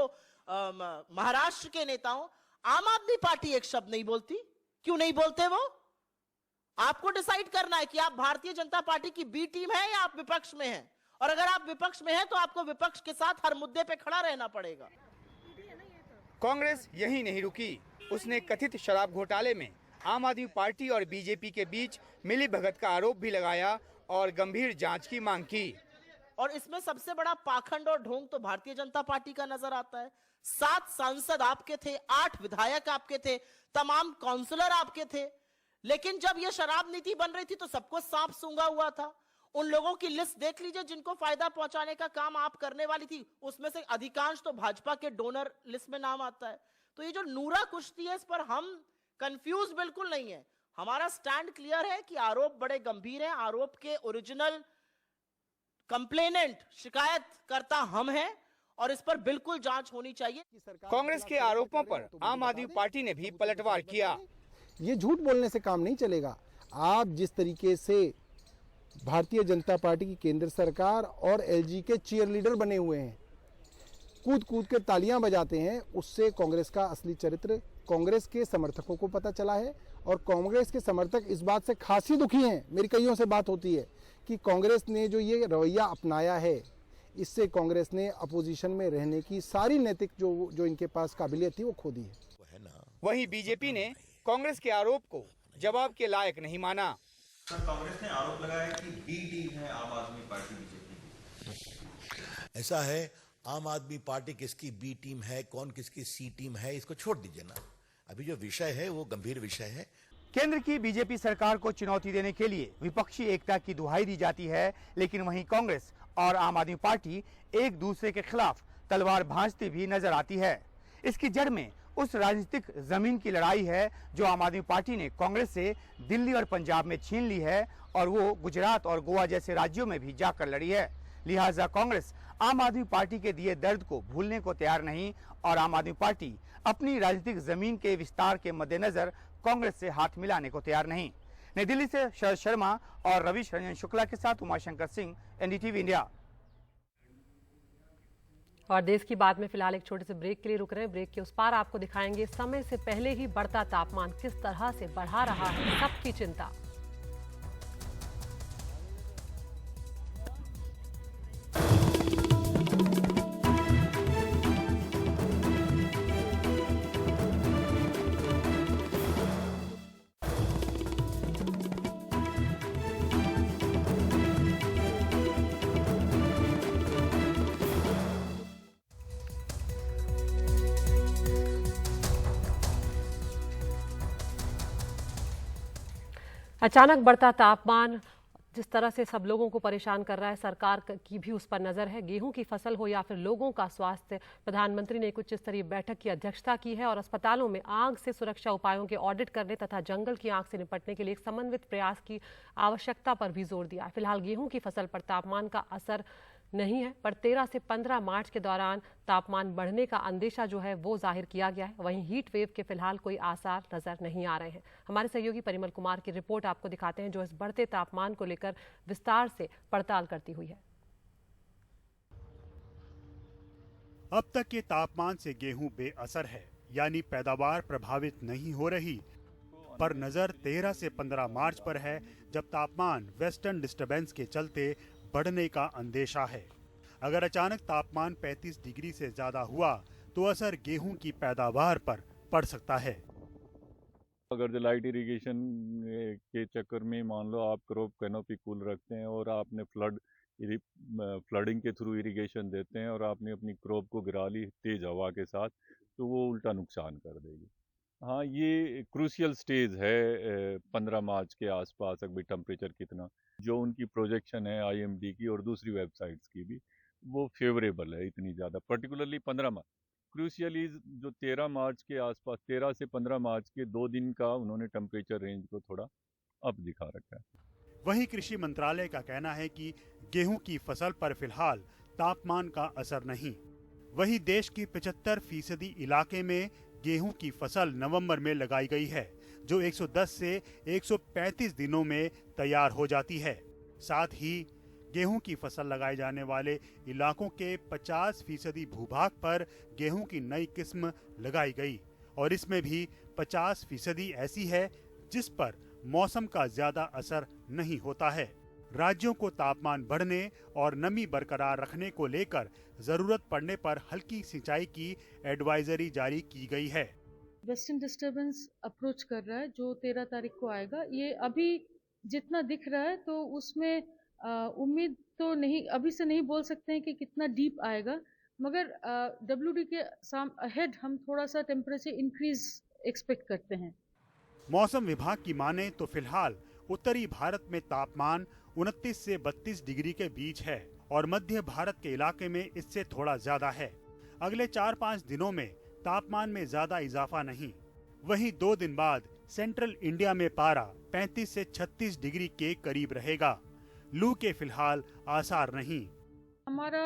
Speaker 9: महाराष्ट्र के नेता हो, आम आदमी पार्टी एक शब्द नहीं बोलती। क्यों नहीं बोलते वो? आपको डिसाइड करना है कि आप भारतीय जनता पार्टी की बी टीम है या आप विपक्ष में हैं, और अगर आप विपक्ष में हैं तो आपको विपक्ष के साथ हर मुद्दे पे खड़ा रहना पड़ेगा।
Speaker 8: कांग्रेस यही नहीं रुकी, उसने कथित शराब घोटाले में आम आदमी पार्टी और बीजेपी के बीच मिलीभगत का आरोप भी लगाया और गंभीर जांच की मांग की।
Speaker 9: और इसमें सबसे बड़ा पाखंड और ढोंग तो भारतीय जनता पार्टी का नजर आता है। 7 सांसद आपके थे, 8 विधायक आपके थे, तमाम काउंसलर आपके थे, लेकिन जब यह शराब नीति बन रही थी तो सबको सांप सूंघा हुआ था। उन लोगों की लिस्ट देख लीजिए जिनको फायदा पहुंचाने का काम आप करने वाली थी, उसमें से अधिकांश तो भाजपा के डोनर लिस्ट में नाम आता है। तो ये जो नूरा कुश्ती है, इस पर हम कंफ्यूज बिल्कुल नहीं है। हमारा स्टैंड क्लियर है कि आरोप बड़े गंभीर हैं। आरोप के ओरिजिनल कंप्लेनेंट, शिकायतकर्ता हम हैं और इस पर बिल्कुल जांच होनी चाहिए।
Speaker 8: कांग्रेस के आरोपों पर आम आदमी पार्टी ने भी पलटवार किया।
Speaker 10: ये झूठ बोलने से काम नहीं चलेगा। आप जिस तरीके से भारतीय जनता पार्टी की केंद्र सरकार और एलजी के चीयर लीडर बने हुए हैं, कूद कूद के तालियां बजाते हैं, उससे कांग्रेस का असली चरित्र कांग्रेस के समर्थकों को पता चला है। और कांग्रेस के समर्थक इस बात से खासी दुखी हैं। मेरी कईयों से बात होती है कि कांग्रेस ने जो ये रवैया अपनाया है, इससे कांग्रेस ने अपोजिशन में रहने की सारी नैतिक जो इनके पास काबिलियत थी वो खो दी है।
Speaker 8: वहीं बीजेपी ने कांग्रेस के आरोप को जवाब के लायक नहीं माना।
Speaker 11: सर, कांग्रेस ने आरोप लगाया कि बी टीम है आम आदमी पार्टी बीजेपी।
Speaker 4: ऐसा है, आम आदमी पार्टी किसकी बी टीम है, कौन किसकी सी टीम है, इसको छोड़ दीजिए ना। अभी जो विषय है वो गंभीर विषय है।
Speaker 8: केंद्र की बीजेपी सरकार को चुनौती देने के लिए विपक्षी एकता की दुहाई दी जाती है, लेकिन वहीं कांग्रेस और आम आदमी पार्टी एक दूसरे के खिलाफ तलवार भांजती भी नजर आती है। इसकी जड़ में उस राजनीतिक जमीन की लड़ाई है जो आम आदमी पार्टी ने कांग्रेस से दिल्ली और पंजाब में छीन ली है और वो गुजरात और गोवा जैसे राज्यों में भी जाकर लड़ी है। लिहाजा कांग्रेस आम आदमी पार्टी के दिए दर्द को भूलने को तैयार नहीं और आम आदमी पार्टी अपनी राजनीतिक जमीन के विस्तार के मद्देनजर कांग्रेस से हाथ मिलाने को तैयार नहीं। नई दिल्ली से शरद शर्मा और रविश रंजन शुक्ला के साथ उमाशंकर सिंह, एनडीटीवी इंडिया।
Speaker 1: और देश की बात में फिलहाल एक छोटे से ब्रेक के लिए रुक रहे हैं। ब्रेक के उस पार आपको दिखाएंगे समय से पहले ही बढ़ता तापमान किस तरह से बढ़ा रहा है सबकी चिंता। अचानक बढ़ता तापमान जिस तरह से सब लोगों को परेशान कर रहा है, सरकार की भी उस पर नजर है। गेहूं की फसल हो या फिर लोगों का स्वास्थ्य, प्रधानमंत्री ने एक उच्च स्तरीय बैठक की अध्यक्षता की है और अस्पतालों में आग से सुरक्षा उपायों के ऑडिट करने तथा जंगल की आग से निपटने के लिए एक समन्वित प्रयास की आवश्यकता पर भी जोर दिया। फिलहाल गेहूं की फसल पर तापमान का असर नहीं है, पर 13 से 15 मार्च के दौरान तापमान बढ़ने का अंदेशा जो है वो जाहिर किया गया है। वहीं हीट वेव के फिलहाल कोई आसार नजर नहीं आ रहे हैं। हमारे सहयोगी परिमल कुमार की रिपोर्ट आपको दिखाते हैं जो इस बढ़ते तापमान को लेकर विस्तार से पड़ताल करती हुई है।
Speaker 12: अब तक के तापमान से गेहूं बेअसर है, यानी पैदावार प्रभावित नहीं हो रही, पर नजर 13 से 15 मार्च पर है जब तापमान वेस्टर्न डिस्टर्बेंस के चलते बढ़ने का अंदेशा है। अगर अचानक तापमान 35 डिग्री से ज्यादा हुआ तो असर गेहूं की पैदावार पर पड़ सकता है।
Speaker 13: अगर जो लाइट इरिगेशन के चक्कर में मान लो आप क्रॉप कैनोपी कूल रखते हैं और आपने फ्लडिंग के थ्रू इरिगेशन देते हैं और आपने अपनी क्रॉप को गिरा ली तेज हवा के साथ, तो वो उल्टा नुकसान कर देगी। हाँ, ये क्रूशियल स्टेज है 15 मार्च के आसपास। अभी टेम्परेचर कितना, जो उनकी प्रोजेक्शन है आईएमडी की और दूसरी वेबसाइट्स की भी, वो फेवरेबल है इतनी ज़्यादा, पर्टिकुलरली 15 मार्च। क्रूशियली जो 13 मार्च के आसपास, 13 से 15 मार्च के 2 दिन का उन्होंने टेम्परेचर रेंज को थोड़ा अप दिखा रखा है।
Speaker 12: वहीं कृषि मंत्रालय का कहना है कि गेहूं की फसल पर फिलहाल तापमान का असर नहीं। वहीं देश की 75% इलाके में गेहूं की फसल नवंबर में लगाई गई है, जो 110 से 135 दिनों में तैयार हो जाती है। साथ ही गेहूं की फसल लगाए जाने वाले इलाकों के 50% भूभाग पर गेहूं की नई किस्म लगाई गई और इसमें भी 50% ऐसी है जिस पर मौसम का ज्यादा असर नहीं होता है। राज्यों को तापमान बढ़ने और नमी बरकरार रखने को लेकर जरूरत पड़ने पर हल्की सिंचाई की एडवाइजरी जारी की गई है।
Speaker 14: वेस्टर्न डिस्टर्बेंस अप्रोच कर रहा है जो 13 तारीख को आएगा। ये अभी जितना दिख रहा है तो उसमें उम्मीद तो नहीं, अभी से नहीं बोल सकते हैं कि कितना डीप आएगा, मगर WD के अहेड हम थोड़ा सा टेम्परेचर इंक्रीज एक्सपेक्ट करते हैं।
Speaker 12: मौसम विभाग की माने तो फिलहाल उत्तरी भारत में तापमान 29 से 32 डिग्री के बीच है और मध्य भारत के इलाके में इससे थोड़ा ज्यादा है। अगले 4-5 दिनों में तापमान में ज्यादा इजाफा नहीं। वहीं 2 दिन बाद सेंट्रल इंडिया में पारा 35 से 36 डिग्री के करीब रहेगा। लू के फिलहाल आसार नहीं।
Speaker 14: हमारा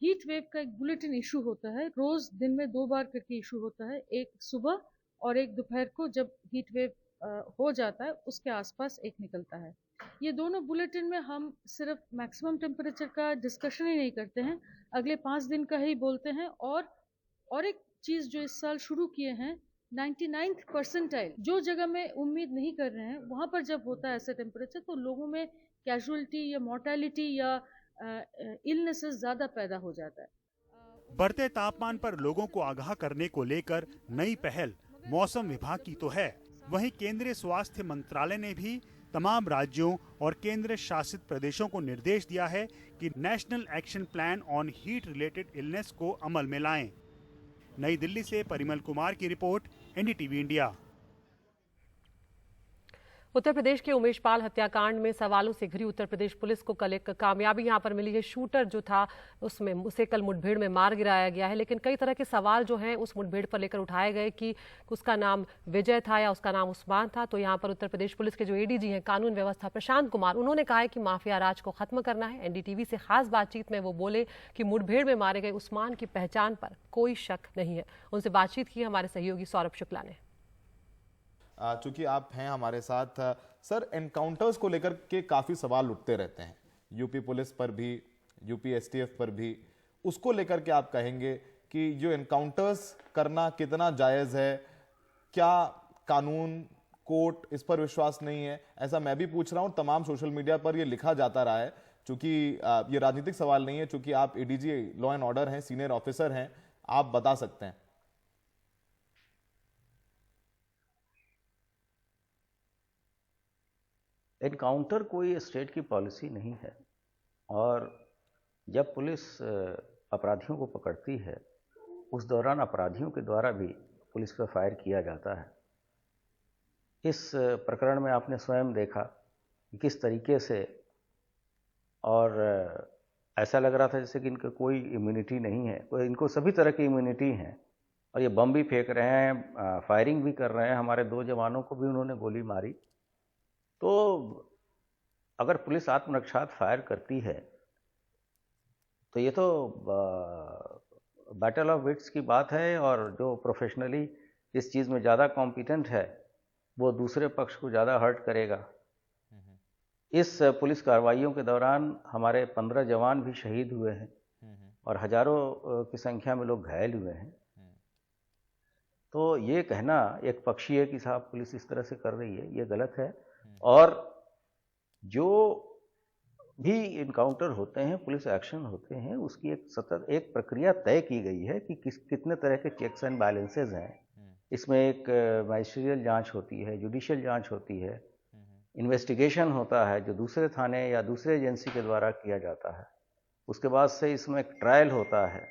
Speaker 14: हीट वेव का एक बुलेटिन इशू होता है, रोज दिन में 2 बार करके इशू होता है, एक सुबह और एक दोपहर को। जब हीट वेव हो जाता है उसके आसपास एक निकलता है। ये दोनों बुलेटिन में हम सिर्फ मैक्सिमम टेम्परेचर का डिस्कशन ही नहीं करते हैं, अगले 5 दिन का ही बोलते हैं। और एक चीज जो इस साल शुरू किए हैं, 99th परसेंटाइल, जो जगह में उम्मीद नहीं कर रहे हैं वहां पर जब होता है ऐसा टेम्परेचर, तो लोगों में कैजुअलिटी या मोर्टेलिटी या इलनेसेस ज्यादा पैदा हो जाता है।
Speaker 12: बढ़ते तापमान पर लोगों को आगाह करने को लेकर नई पहल मौसम विभाग की तो है, वहीं केंद्रीय स्वास्थ्य मंत्रालय ने भी तमाम राज्यों और केंद्र शासित प्रदेशों को निर्देश दिया है कि national action plan on heat related illness को अमल में लाएं। नई दिल्ली से परिमल कुमार की report, NDTV India.
Speaker 1: Uttar Pradesh के उमेश पाल हत्याकांड में सवालों से घिरी उत्तर प्रदेश पुलिस को कल एक कामयाबी यहां पर मिली है। शूटर जो था उसे कल मुठभेड़ में मार गिराया गया है, लेकिन कई तरह के सवाल जो हैं उस मुठभेड़ पर लेकर उठाए गए कि उसका नाम विजय था या उसका नाम उस्मान था। तो यहां पर उत्तर प्रदेश पुलिस के जो एडीजी हैं कानून व्यवस्था प्रशांत कुमार, उन्होंने कहा है कि माफिया राज को खत्म करना है। एनडीटीवी से खास बातचीत में वो बोले कि मुठभेड़ में मारे गए उस्मान की पहचान पर कोई शक नहीं है। उनसे बातचीत की हमारे सहयोगी सौरभ शुक्ला ने।
Speaker 15: चूंकि आप हैं हमारे साथ सर, एनकाउंटर्स को लेकर के काफ़ी सवाल उठते रहते हैं, यूपी पुलिस पर भी, यूपी एसटीएफ पर भी। उसको लेकर के आप कहेंगे कि जो एनकाउंटर्स करना कितना जायज़ है? क्या कानून, कोर्ट इस पर विश्वास नहीं है? ऐसा मैं भी पूछ रहा हूँ, तमाम सोशल मीडिया पर ये लिखा जाता रहा है। चूंकि ये राजनीतिक सवाल नहीं है, चूंकि आप एडीजी लॉ एंड ऑर्डर हैं, सीनियर ऑफिसर हैं, आप बता सकते हैं।
Speaker 16: एनकाउंटर कोई स्टेट की पॉलिसी नहीं है, और जब पुलिस अपराधियों को पकड़ती है उस दौरान अपराधियों के द्वारा भी पुलिस पर फायर किया जाता है। इस प्रकरण में आपने स्वयं देखा कि किस तरीके से, और ऐसा लग रहा था जैसे कि इनका कोई इम्यूनिटी नहीं है, इनको सभी तरह की इम्यूनिटी है, और ये बम भी फेंक रहे हैं, फायरिंग भी कर रहे हैं। हमारे 2 जवानों को भी उन्होंने गोली मारी। तो अगर पुलिस आत्मरक्षार्थ फायर करती है तो ये तो बैटल ऑफ विट्स की बात है, और जो प्रोफेशनली इस चीज़ में ज़्यादा कॉम्पिटेंट है वो दूसरे पक्ष को ज़्यादा हर्ट करेगा। इस पुलिस कार्रवाइयों के दौरान हमारे 15 जवान भी शहीद हुए हैं और हजारों की संख्या में लोग घायल हुए हैं। तो ये कहना एक पक्षीय कि साहब पुलिस इस तरह से कर रही है, ये गलत है। और जो भी इनकाउंटर होते हैं, पुलिस एक्शन होते हैं, उसकी एक सतत एक प्रक्रिया तय की गई है कि कितने तरह के चेक्स एंड बैलेंसेज हैं। इसमें एक मैजिस्ट्रियल जांच होती है, जुडिशियल जांच होती है, इन्वेस्टिगेशन होता है जो दूसरे थाने या दूसरे एजेंसी के द्वारा किया जाता है। उसके बाद से इसमें एक ट्रायल होता है,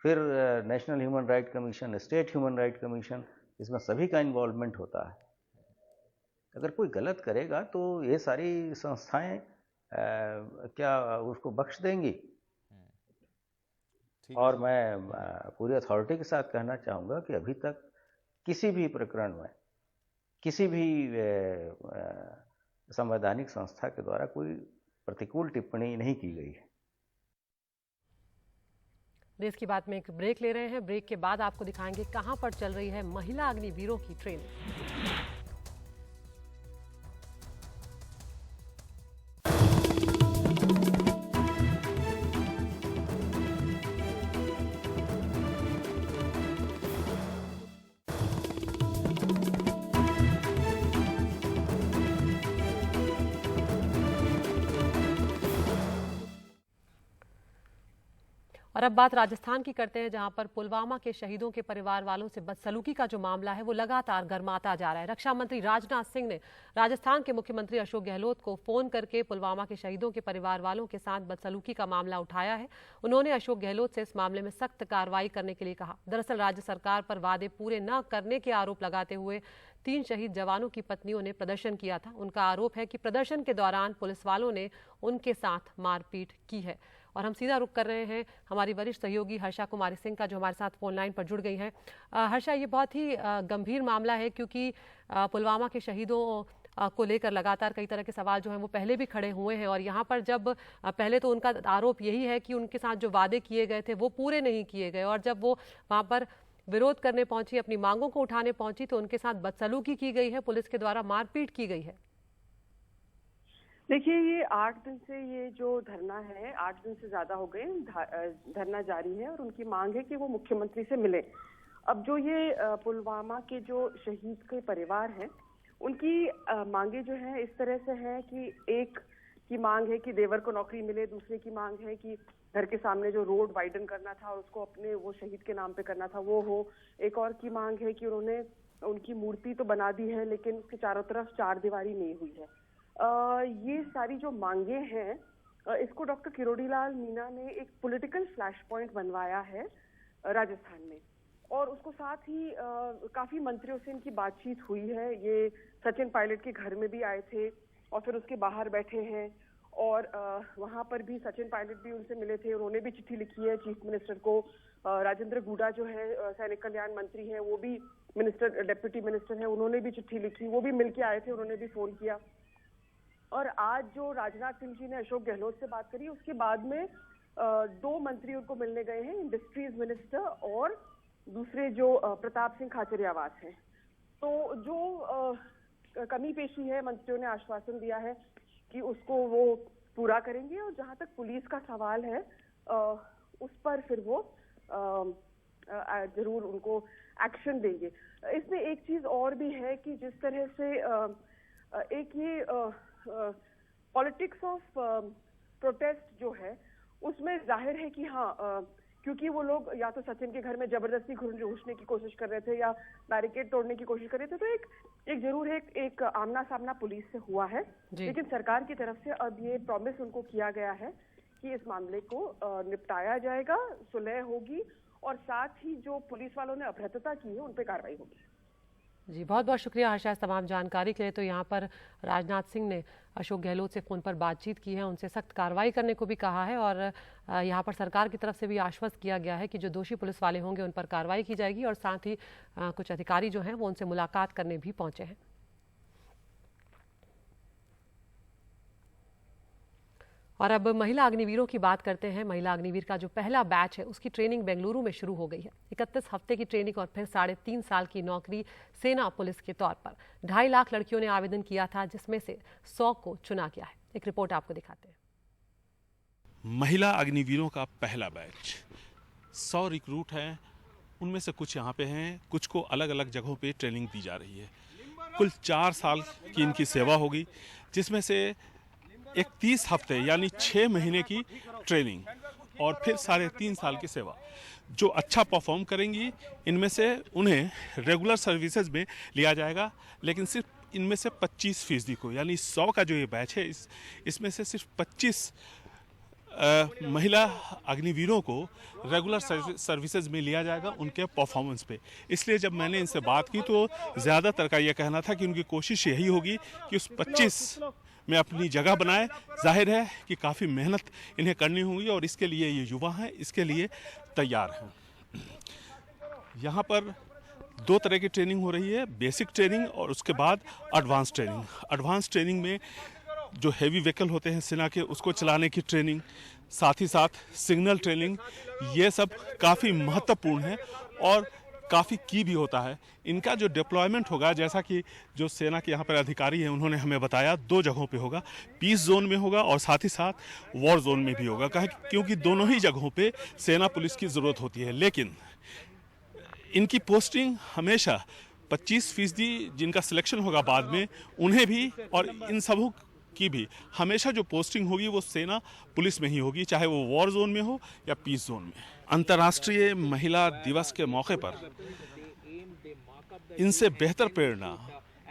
Speaker 16: फिर national human right commission, state human right commission, इसमें सभी का इन्वॉल्वमेंट होता है। अगर कोई गलत करेगा तो ये सारी संस्थाएं क्या उसको बख्श देंगी? और मैं पूरी अथॉरिटी के साथ कहना चाहूँगा कि अभी तक किसी भी प्रकरण में किसी भी संवैधानिक संस्था के द्वारा कोई प्रतिकूल टिप्पणी नहीं की गई है।
Speaker 1: देश की बात में एक ब्रेक ले रहे हैं। ब्रेक के बाद आपको दिखाएंगे कहां पर चल रही है महिला अग्निवीरों की ट्रेनिंग। और अब बात राजस्थान की करते हैं, जहां पर पुलवामा के शहीदों के परिवार वालों से बदसलूकी का जो मामला है वो लगातार गर्माता जा रहा है। रक्षा मंत्री राजनाथ सिंह ने राजस्थान के मुख्यमंत्री अशोक गहलोत को फोन करके पुलवामा के शहीदों के परिवार वालों के साथ बदसलूकी का मामला उठाया है। उन्होंने अशोक गहलोत से इस मामले में सख्त कार्रवाई करने के लिए कहा। दरअसल राज्य सरकार पर वादे पूरे न करने के आरोप लगाते हुए 3 शहीद जवानों की पत्नियों ने प्रदर्शन किया था। उनका आरोप है कि प्रदर्शन के दौरान पुलिस वालों ने उनके साथ मारपीट की है। और हम सीधा रुख कर रहे हैं हमारी वरिष्ठ सहयोगी हर्षा कुमारी सिंह का, जो हमारे साथ फोन लाइन पर जुड़ गई हैं। हर्षा, ये बहुत ही गंभीर मामला है, क्योंकि पुलवामा के शहीदों को लेकर लगातार कई तरह के सवाल जो हैं वो पहले भी खड़े हुए हैं। और यहाँ पर जब पहले तो उनका आरोप यही है कि उनके साथ जो वादे किए गए थे वो पूरे नहीं किए गए, और जब वो वहाँ पर विरोध करने पहुंची, अपनी मांगों को उठाने पहुंची, तो उनके साथ बदसलूकी की गई है, पुलिस के द्वारा मारपीट की गई है।
Speaker 17: देखिए, ये 8 दिन से ये जो धरना है, 8 दिन से ज्यादा हो गए धरना जारी है, और उनकी मांग है कि वो मुख्यमंत्री से मिले। अब जो ये पुलवामा के जो शहीद के परिवार हैं, उनकी मांगे जो है इस तरह से है कि एक की मांग है कि देवर को नौकरी मिले, दूसरे की मांग है कि घर के सामने जो रोड वाइडन करना था और उसको अपने वो शहीद के नाम पे करना था वो हो। एक और की मांग है कि उन्होंने उनकी मूर्ति तो बना दी है लेकिन उसके चारों तरफ 4 दीवारी नहीं हुई है। ये सारी जो मांगे हैं, इसको डॉक्टर किरोड़ीलाल मीना ने एक पॉलिटिकल फ्लैश पॉइंट बनवाया है राजस्थान में, और उसको साथ ही काफी मंत्रियों से इनकी बातचीत हुई है। ये सचिन पायलट के घर में भी आए थे और फिर उसके बाहर बैठे हैं, और वहां पर भी सचिन पायलट भी उनसे मिले थे। उन्होंने भी चिट्ठी लिखी है चीफ मिनिस्टर को। राजेंद्र गुडा जो है सैनिक कल्याण मंत्री है, वो भी डेप्यूटी मिनिस्टर है, उन्होंने भी चिट्ठी लिखी, वो भी मिलके आए थे, उन्होंने भी फोन किया। और आज जो राजनाथ सिंह जी ने अशोक गहलोत से बात करी, उसके बाद में 2 मंत्री उनको मिलने गए हैं, इंडस्ट्रीज मिनिस्टर और दूसरे जो प्रताप सिंह खाचरियावास हैं। तो जो कमी पेशी है, मंत्रियों ने आश्वासन दिया है कि उसको वो पूरा करेंगे, और जहां तक पुलिस का सवाल है उस पर फिर वो जरूर उनको एक्शन देंगे। इसमें एक चीज और भी है कि जिस तरह से एक ये पॉलिटिक्स ऑफ प्रोटेस्ट जो है, उसमें जाहिर है कि हाँ, क्योंकि वो लोग या तो सचिन के घर में जबरदस्ती घुसने की कोशिश कर रहे थे या बैरिकेड तोड़ने की कोशिश कर रहे थे, तो एक जरूर है एक आमना सामना पुलिस से हुआ है। लेकिन सरकार की तरफ से अब ये प्रॉमिस उनको किया गया है कि इस मामले को निपटाया जाएगा, सुलह होगी, और साथ ही जो पुलिस वालों ने अभद्रता की है उन पर कार्रवाई होगी।
Speaker 1: जी, बहुत बहुत शुक्रिया हर्षा इस तमाम जानकारी के लिए। तो यहाँ पर राजनाथ सिंह ने अशोक गहलोत से फ़ोन पर बातचीत की है, उनसे सख्त कार्रवाई करने को भी कहा है, और यहाँ पर सरकार की तरफ से भी आश्वस्त किया गया है कि जो दोषी पुलिस वाले होंगे उन पर कार्रवाई की जाएगी, और साथ ही कुछ अधिकारी जो हैं वो उनसे मुलाकात करने भी पहुंचे हैं। और अब महिला अग्निवीरों की बात करते हैं। महिला अग्निवीर का जो पहला बैच है उसकी ट्रेनिंग बेंगलुरु में शुरू हो गई है। 31 हफ्ते की ट्रेनिंग और फिर 3.5 साल की नौकरी सेना पुलिस के तौर पर 2.5 लाख लड़कियों ने आवेदन किया था, जिसमें से 100 को चुना गया है। एक रिपोर्ट आपको दिखाते हैं।
Speaker 18: महिला अग्निवीरों का पहला बैच, 100 रिक्रूट हैं, उनमें से कुछ यहाँ पे हैं, कुछ को अलग अलग जगहों पे ट्रेनिंग दी जा रही है। कुल 4 साल की इनकी सेवा होगी, जिसमें से 31 हफ्ते यानी 6 महीने की ट्रेनिंग और फिर 3.5 साल की सेवा। जो अच्छा परफॉर्म करेंगी इनमें से उन्हें रेगुलर सर्विसेज में लिया जाएगा, लेकिन सिर्फ इनमें से 25% को, यानी 100 का जो ये बैच है इसमें से सिर्फ 25 महिला अग्निवीरों को रेगुलर सर्विसेज में लिया जाएगा उनके परफॉर्मेंस पे। इसलिए जब मैंने इनसे बात की तो ज़्यादातर का यह कहना था कि उनकी कोशिश यही होगी कि उस 25 में अपनी जगह बनाए। जाहिर है कि काफ़ी मेहनत इन्हें करनी होगी, और इसके लिए ये युवा हैं, इसके लिए तैयार हैं। यहाँ पर 2 तरह की ट्रेनिंग हो रही है, बेसिक ट्रेनिंग और उसके बाद एडवांस ट्रेनिंग। एडवांस ट्रेनिंग में जो हैवी व्हीकल होते हैं सेना के, उसको चलाने की ट्रेनिंग, साथ ही साथ सिग्नल ट्रेनिंग, ये सब काफ़ी महत्वपूर्ण है और काफ़ी की भी होता है। इनका जो डिप्लॉयमेंट होगा, जैसा कि जो सेना के यहाँ पर अधिकारी हैं उन्होंने हमें बताया, 2 जगहों पे होगा। पीस जोन में होगा और साथ ही साथ वॉर जोन में भी होगा, क्योंकि दोनों ही जगहों पे सेना पुलिस की ज़रूरत होती है। लेकिन इनकी पोस्टिंग हमेशा 25% जिनका सिलेक्शन होगा बाद में, उन्हें भी और इन सबों की भी हमेशा जो पोस्टिंग होगी वो सेना पुलिस में ही होगी, चाहे वो वॉर जोन में हो या पीस जोन में। अंतर्राष्ट्रीय महिला दिवस के मौके पर इनसे बेहतर प्रेरणा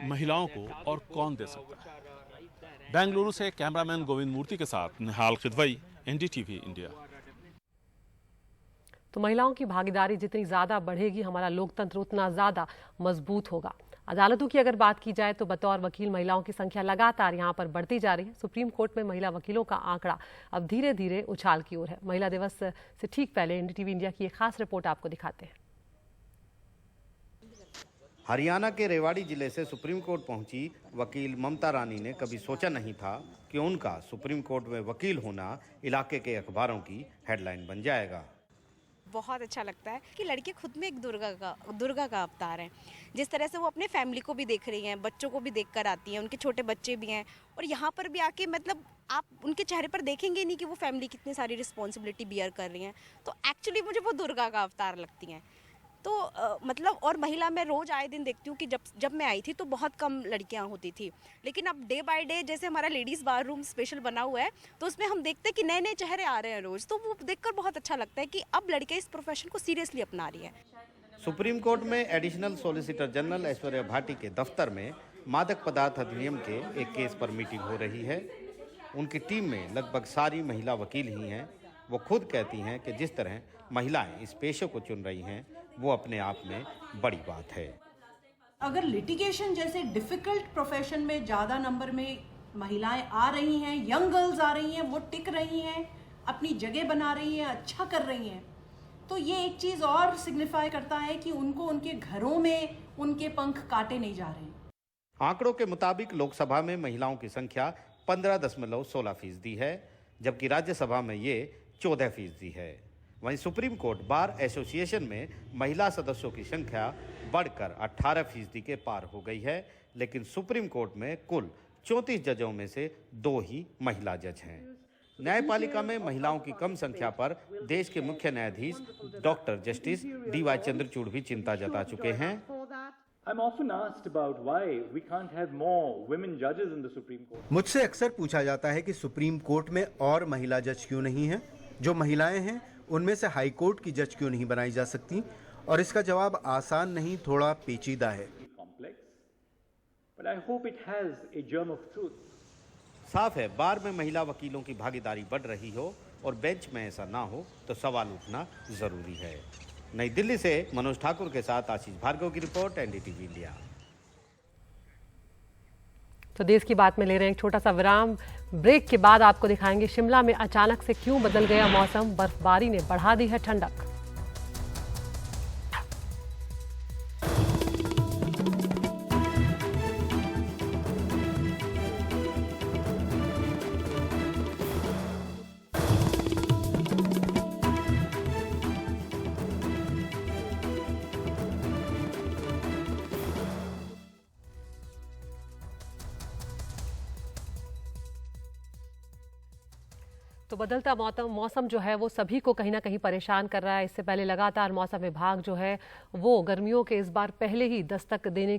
Speaker 18: महिलाओं को और कौन दे सकता है। बेंगलुरु से कैमरामैन गोविंद मूर्ति के साथ निहाल खिदवई, एनडीटीवी इंडिया।
Speaker 1: तो महिलाओं की भागीदारी जितनी ज्यादा बढ़ेगी, हमारा लोकतंत्र उतना ज्यादा मजबूत होगा। अदालतों की अगर बात की जाए तो बतौर वकील महिलाओं की संख्या लगातार यहां पर बढ़ती जा रही है। सुप्रीम कोर्ट में महिला वकीलों का आंकड़ा अब धीरे धीरे उछाल की ओर है। महिला दिवस से ठीक पहले एनडीटीवी इंडिया की एक खास रिपोर्ट आपको दिखाते हैं।
Speaker 19: हरियाणा के रेवाड़ी जिले से सुप्रीम कोर्ट पहुंची वकील ममता रानी ने कभी सोचा नहीं था कि उनका सुप्रीम कोर्ट में वकील होना इलाके के अखबारों की हेडलाइन बन जाएगा।
Speaker 20: बहुत अच्छा लगता है कि लड़के खुद में एक दुर्गा का अवतार हैं। जिस तरह से वो अपने फैमिली को भी देख रही हैं, बच्चों को भी देख कर आती हैं, उनके छोटे बच्चे भी हैं, और यहाँ पर भी आके मतलब आप उनके चेहरे पर देखेंगे नहीं कि वो फैमिली कितनी सारी रिस्पॉन्सिबिलिटी बियर कर रही हैं। तो एक्चुअली मुझे वो दुर्गा का अवतार लगती हैं। तो मतलब और महिला मैं रोज़ आए दिन देखती हूँ कि जब मैं आई थी तो बहुत कम लड़कियाँ होती थी, लेकिन अब डे बाय डे जैसे हमारा लेडीज़ बार रूम स्पेशल बना हुआ है तो उसमें हम देखते हैं कि नए नए चेहरे आ रहे हैं रोज़। तो वो देखकर बहुत अच्छा लगता है कि अब लड़कियाँ इस प्रोफेशन को सीरियसली अपना रही हैं।
Speaker 19: सुप्रीम कोर्ट में additional solicitor general Aishwarya Bhati के दफ्तर में मादक पदार्थ अधिनियम के एक केस पर मीटिंग हो रही है। उनकी टीम में लगभग सारी महिला वकील ही हैं। वो खुद कहती हैं कि जिस तरह महिलाएं इस पेशे को चुन रही हैं वो अपने आप में बड़ी बात है।
Speaker 21: अगर लिटिगेशन जैसे डिफिकल्ट प्रोफेशन में ज़्यादा नंबर में महिलाएं आ रही हैं, यंग गर्ल्स आ रही हैं, वो टिक रही हैं, अपनी जगह बना रही हैं, अच्छा कर रही हैं, तो ये एक चीज़ और सिग्निफाई करता है कि उनको उनके घरों में उनके पंख काटे नहीं जा रहे।
Speaker 19: आंकड़ों के मुताबिक लोकसभा में महिलाओं की संख्या 15.16% है, जबकि राज्यसभा में ये 14% है। वहीं सुप्रीम कोर्ट बार एसोसिएशन में महिला सदस्यों की संख्या बढ़कर 18% के पार हो गई है, लेकिन सुप्रीम कोर्ट में कुल 34 जजों में से 2 ही महिला जज हैं। न्यायपालिका में महिलाओं की कम संख्या पर देश के मुख्य न्यायाधीश डॉक्टर जस्टिस DY चंद्रचूड़ भी चिंता जता चुके हैं।
Speaker 22: मुझसे अक्सर पूछा जाता है कि सुप्रीम कोर्ट में और महिला जज क्यों नहीं हैं? जो महिलाएं हैं उनमें से हाई कोर्ट की जज क्यों नहीं बनाई जा सकती? और इसका जवाब आसान नहीं, थोड़ा पेचीदा है।
Speaker 19: साफ है, बार में महिला वकीलों की भागीदारी बढ़ रही हो और बेंच में ऐसा ना हो तो सवाल उठना जरूरी है। नई दिल्ली से मनोज ठाकुर के साथ आशीष भार्गव की रिपोर्ट, एनडीटीवी इंडिया।
Speaker 1: तो देश की बात में ले रहे हैं एक छोटा सा विराम। ब्रेक के बाद आपको दिखाएंगे शिमला में अचानक से क्यों बदल गया मौसम, बर्फबारी ने बढ़ा दी है ठंडक। तो बदलता मौसम जो है वो सभी को कहीं ना कहीं परेशान कर रहा है। इससे पहले लगातार मौसम विभाग जो है वो गर्मियों के इस बार पहले ही दस्तक देने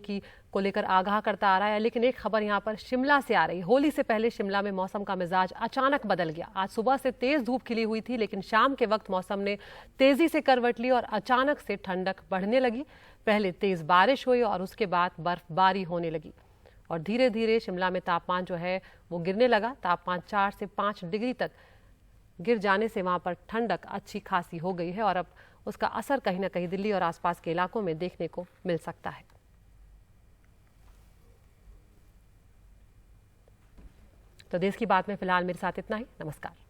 Speaker 1: को लेकर आगाह करता आ रहा है। लेकिन एक खबर यहाँ पर शिमला से आ रही है। होली से पहले शिमला में मौसम का मिजाज अचानक बदल गया। आज सुबह से तेज धूप खिली हुई थी, लेकिन शाम के वक्त मौसम ने तेजी से करवट ली और अचानक से ठंडक बढ़ने लगी। पहले तेज बारिश हुई और उसके बाद बर्फबारी होने लगी और धीरे धीरे शिमला में तापमान जो है वो गिरने लगा। तापमान 4 से 5 डिग्री तक गिर जाने से वहां पर ठंडक अच्छी खासी हो गई है और अब उसका असर कहीं ना कहीं दिल्ली और आसपास के इलाकों में देखने को मिल सकता है। तो देश की बात में फिलहाल मेरे साथ इतना ही। नमस्कार।